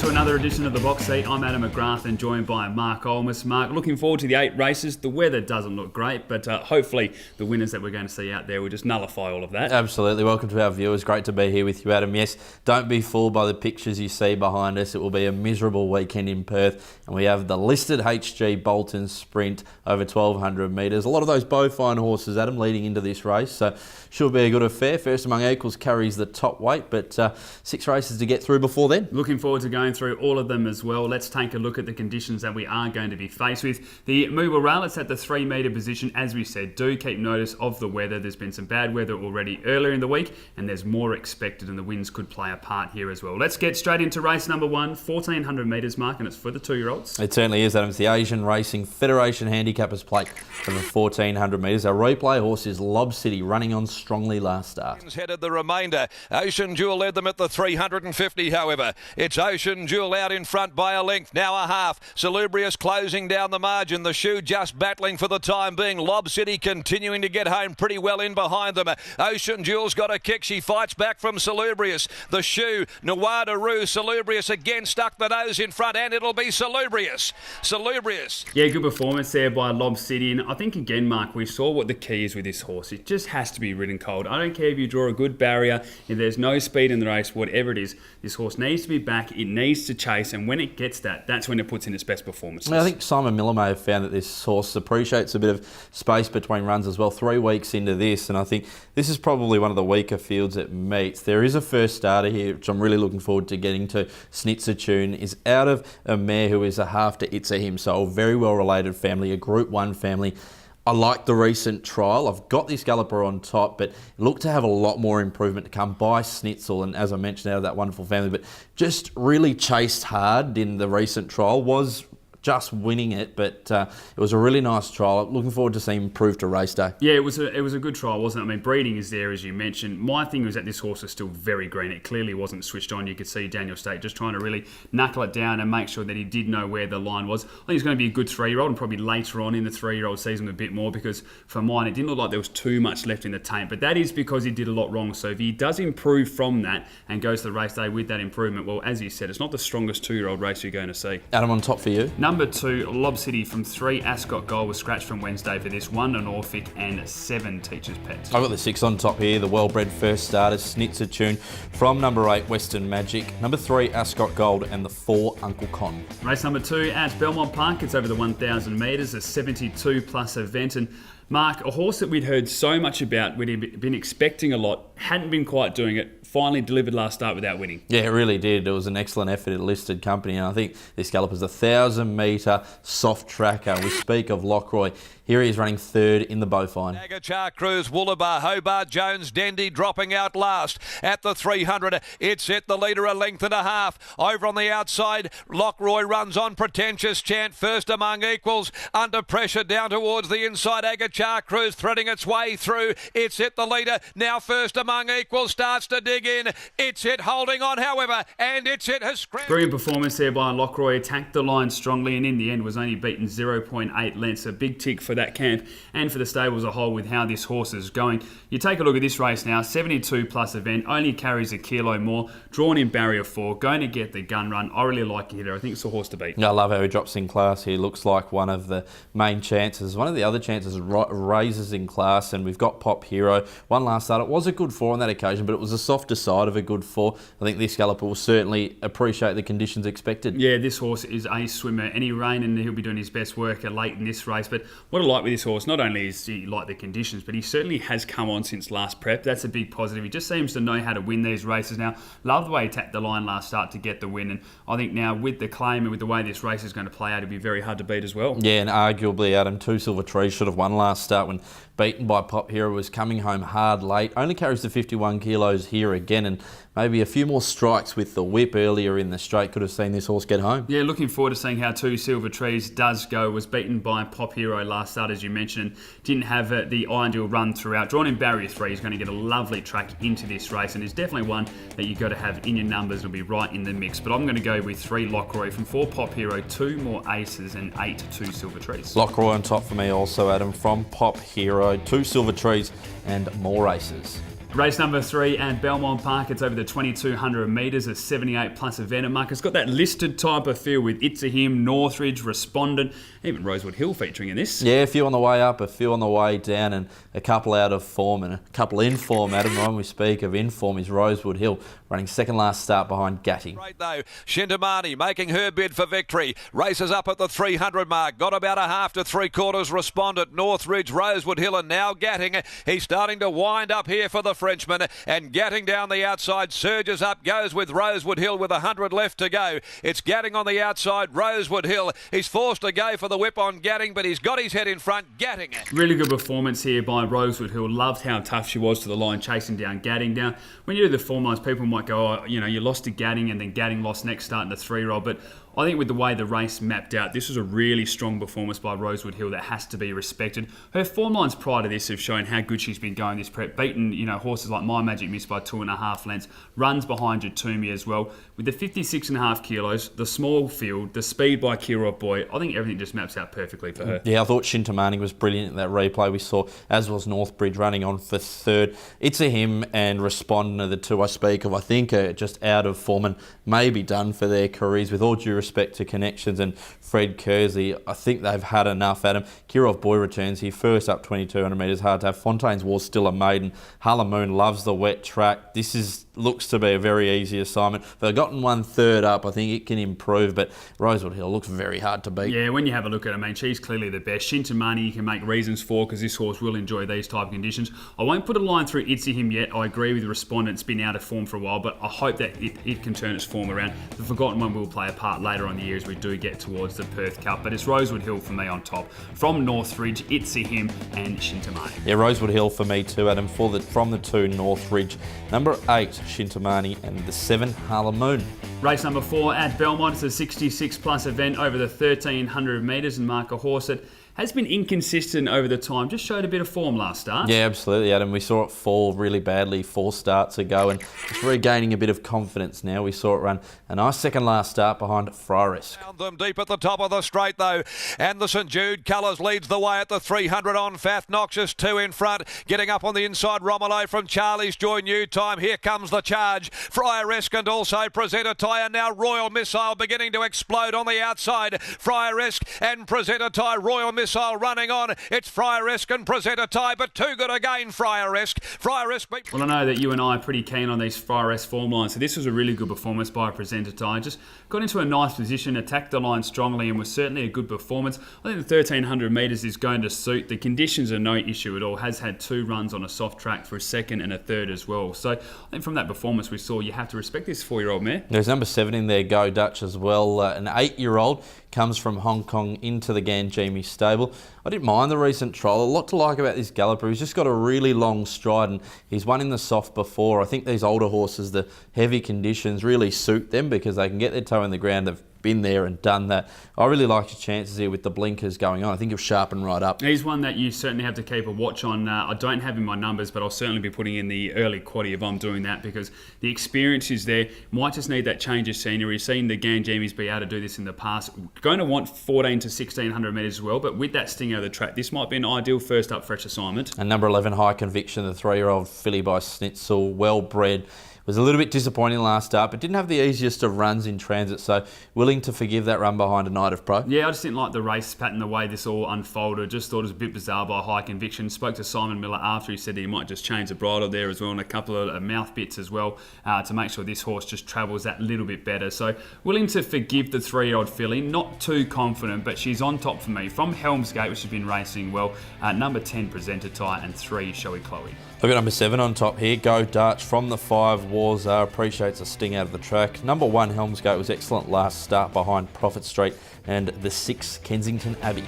to another edition of The Box Seat. I'm Adam McGrath and joined by Mark Olmos. Mark, looking forward to the 8 races. The weather doesn't look great, but hopefully the winners that we're going to see out there will just nullify all of that. Absolutely. Welcome to our viewers. Great to be here with you, Adam. Yes, don't be fooled by the pictures you see behind us. It will be a miserable weekend in Perth, and we have the listed HG Bolton Sprint over 1,200 metres. A lot of those bovine horses, Adam, leading into this race, so should be a good affair. First Among Equals carries the top weight, but 6 races to get through before then. Looking forward to going through all of them as well. Let's take a look at the conditions that we are going to be faced with. The Mooble Rail, it's at the 3 metre position. As we said, do keep notice of the weather. There's been some bad weather already earlier in the week, and there's more expected, and the winds could play a part here as well. Let's get straight into race number 1, 1,400 metres, Mark, and it's for the 2-year-olds. It certainly is, Adam. It's the Asian Racing Federation Handicappers Plate for the 1,400 metres. Our replay horse is Lob City, running on strongly last start. Headed the remainder. Ocean Jewel led them at the 350, however. It's Ocean Jewel out in front by a length, now a half. Salubrious closing down the margin. The Shoe just battling for the time being. Lob City continuing to get home pretty well in behind them. Ocean Jewel's got a kick. She fights back from Salubrious. The Shoe, Nawadaroo, Salubrious again stuck the nose in front, and it'll be Salubrious. Salubrious. Yeah, good performance there by Lob City, and I think again, Mark, we saw what the key is with this horse. It just has to be ridden cold. I don't care if you draw a good barrier, if there's no speed in the race, whatever it is, this horse needs to be back, it needs to chase, and when it gets that, that's when it puts in its best performances. I think Simon Miller may have found that this horse appreciates a bit of space between runs as well. 3 weeks into this, and I think this is probably one of the weaker fields it meets. There is a first starter here, which I'm really looking forward to getting to. Snitzer Tune is out of a mare who is a half to Itza himself, very well related family, a Group 1 family. I like the recent trial. I've got this galloper on top, but look to have a lot more improvement to come by Snitzel, and as I mentioned, out of that wonderful family, but just really chased hard in the recent trial, was just winning it, but it was a really nice trial. Looking forward to seeing him improve to race day. Yeah, it was a good trial, wasn't it? I mean, breeding is there, as you mentioned. My thing was that this horse was still very green. It clearly wasn't switched on. You could see Daniel State just trying to really knuckle it down and make sure that he did know where the line was. I think he's going to be a good 3-year-old, and probably later on in the 3-year-old season a bit more, because for mine, it didn't look like there was too much left in the tank, but that is because he did a lot wrong. So if he does improve from that and goes to the race day with that improvement, well, as you said, it's not the strongest 2-year-old race you're going to see. Adam, on top for you? Number 2, Lob City from 3, Ascot Gold was scratched from Wednesday for this. 1, an Orphic, and 7, Teacher's Pet. I've got the 6 on top here, the well-bred first starter, Snitzer Tune, from number 8, Western Magic, number 3, Ascot Gold, and the 4, Uncle Con. Race number 2 at Belmont Park. It's over the 1,000 metres, a 72 plus event, and Mark, a horse that we'd heard so much about, we'd been expecting a lot, hadn't been quite doing it, finally delivered last start without winning. Yeah, it really did. It was an excellent effort at listed company, and I think this galloper's a 1,000-metre soft tracker. We speak of Lockroy. Here he is running 3rd in the bovine. Agachar Cruz, Woolaba, Hobart Jones, Dendy dropping out last at the 300. It's at the leader a length and a half. Over on the outside, Lockroy runs on. Pretentious Chant first among equals. Under pressure down towards the inside. Agachar Cruz threading its way through. It's at the leader. Now first among equals starts to dig in. It's it holding on, however, and It's it has scrambled. Brilliant performance there by Lockroy. Attacked the line strongly, and in the end was only beaten 0.8 lengths. A big tick for that camp and for the stable as a whole with how this horse is going. You take a look at this race now, 72 plus event, only carries a kilo more, drawn in barrier 4, going to get the gun run. I really like it here. I think it's the horse to beat. I love how he drops in class here. Looks like one of the main chances. One of the other chances raises in class, and we've got Pop Hero. One last start. It was a good 4 on that occasion, but it was the softer side of a good 4. I think this galloper will certainly appreciate the conditions expected. Yeah, this horse is a swimmer. Any rain and he'll be doing his best work late in this race. But what I like with this horse, not only is he like the conditions, but he certainly has come on since last prep. That's a big positive. He just seems to know how to win these races now. Love the way he tapped the line last start to get the win. And I think now with the claim and with the way this race is going to play out, it'll be very hard to beat as well. Yeah, and arguably, Adam, 2 Silver Trees should have won last start when beaten by Pop Hero, was coming home hard late. Only carries the 51 kilos here again, and maybe a few more strikes with the whip earlier in the straight could have seen this horse get home. Yeah, looking forward to seeing how 2 Silver Trees does go. Was beaten by Pop Hero last start, as you mentioned. Didn't have the ideal run throughout. Drawn in barrier 3, he's going to get a lovely track into this race, and is definitely one that you've got to have in your numbers. It'll be right in the mix. But I'm going to go with 3 Lockroy from 4 Pop Hero, 2 more Aces, and 8 2 Silver Trees. Lockroy on top for me also, Adam, from Pop Hero, 2 Silver Trees and more Aces. Race number 3 at Belmont Park. It's over the 2,200 metres, a 78 plus event at Mark. It's got that listed type of feel with It's a Him, Northridge, Respondent, even Rosewood Hill featuring in this. Yeah, a few on the way up, a few on the way down, and a couple out of form and a couple in form. Adam, when we speak of in form, is Rosewood Hill running second last start behind Gatting. Great though, Shintamani making her bid for victory. Races up at the 300 mark. Got about a half to 3/4 Respondent, Northridge, Rosewood Hill, and now Gatting. He's starting to wind up here for the Frenchman, and Gatting down the outside surges up, goes with Rosewood Hill with 100 left to go. It's Gatting on the outside, Rosewood Hill. He's forced to go for the whip on Gatting, but he's got his head in front. Gatting. Really good performance here by Rosewood Hill. Loved how tough she was to the line, chasing down Gatting. Down when you do the form lines, people might go, oh, you know, you lost to Gatting and then Gatting lost next start in the 3-year-old, but I think with the way the race mapped out, this was a really strong performance by Rosewood Hill that has to be respected. Her form lines prior to this have shown how good she's been going this prep. Beaten, you know, horses like My Magic Miss by 2.5 lengths. Runs behind Jatumi as well. With the 56.5 kilos, the small field, the speed by Kirov Boy, I think everything just maps out perfectly for her. Yeah, I thought Shintamani was brilliant in that replay we saw, as was Northbridge running on for third. It's a Him and Respondent are the two I speak of. I think are just out of form and maybe done for their careers. With all due respect to Connections and Fred Kersey, I think they've had enough at him. Kirov Boy returns here first up 2,200 metres, hard to have. Fontaine's War still a maiden. Harlem Moon loves the wet track. This looks to be a very easy assignment. If they've gotten one third up, I think it can improve, but Rosewood Hill looks very hard to beat. Yeah, when you have a look at her, I mean, she's clearly the best. Shintamani you can make reasons for because this horse will enjoy these type of conditions. I won't put a line through It's a Him yet. I agree with the Respondent's been out of form for a while, but I hope that it can turn its form around. The Forgotten One will play a part later on the year as we do get towards the Perth Cup, but it's Rosewood Hill for me on top. From Northridge, It's a Him and Shintamani. Yeah, Rosewood Hill for me too, Adam. From the 2, Northridge. Number 8, Shintamani, and the 7, Harlem Moon. Race number 4 at Belmont. It's a 66 plus event over the 1,300 metres, and Mark, a horse that has been inconsistent over the time. Just showed a bit of form last start. Yeah, absolutely, Adam. We saw it fall really badly 4 starts ago, and it's regaining a bit of confidence now. We saw it run a nice second last start behind Friarisk. Found them deep at the top of the straight though, and the St Jude colours leads the way at the 300 on Fath Noxious, 2 in front. Getting up on the inside, Romolo from Charlie's Joy New Time. Here comes the charge. Friarisk and also Presenter Ty, and now Royal Missile beginning to explode on the outside. Friarisk and Presenter Ty, Royal Missile running on. It's Friarisk and Presenter Ty, but too good again, Friarisk. Well, I know that you and I are pretty keen on these Friarisk form lines, so this was a really good performance by Presenter Ty. Just got into a nice position, attacked the line strongly, and was certainly a good performance. I think the 1,300 metres is going to suit. The conditions are no issue at all. Has had 2 runs on a soft track for a second and a third as well. So I think from that performance we saw, you have to respect this 4-year-old mare. There's number 7 in there, Go Dutch as well. An 8-year-old comes from Hong Kong into the Ganjimi stable. I didn't mind the recent trial. A lot to like about this galloper. He's just got a really long stride, and he's won in the soft before. I think these older horses, the heavy conditions really suit them because they can get their toe in the ground. They've been there and done that. I really like his chances here with the blinkers going on. I think he'll sharpen right up. He's one that you certainly have to keep a watch on. I don't have in my numbers, but I'll certainly be putting in the early quaddie if I'm doing that because the experience is there. Might just need that change of scenery. Seen the Ganjimis be able to do this in the past. Going to want 1,400 to 1,600 metres as well, but with that sting out of the track, this might be an ideal first up fresh assignment. And number 11, High Conviction, the 3-year-old filly by Snitzel, well bred. Was a little bit disappointing last start, but didn't have the easiest of runs in transit, so willing to forgive that run behind a Night of Pro. Yeah, I just didn't like the race pattern, the way this all unfolded. Just thought it was a bit bizarre by High Conviction. Spoke to Simon Miller after. He said that he might just change the bridle there as well and a couple of mouth bits as well to make sure this horse just travels that little bit better. So willing to forgive the 3-year-old filly. Not too confident, but she's on top for me. From Helmsgate, which has been racing well. Number 10, Presenter Ty, and 3, Showy Chloe. I've got number 7 on top here, Go Dutch. From the 5, Warzar, appreciates a sting out of the track. Number 1, Helmsgate, was excellent last start behind Prophet Street, and the 6, Kensington Abbey.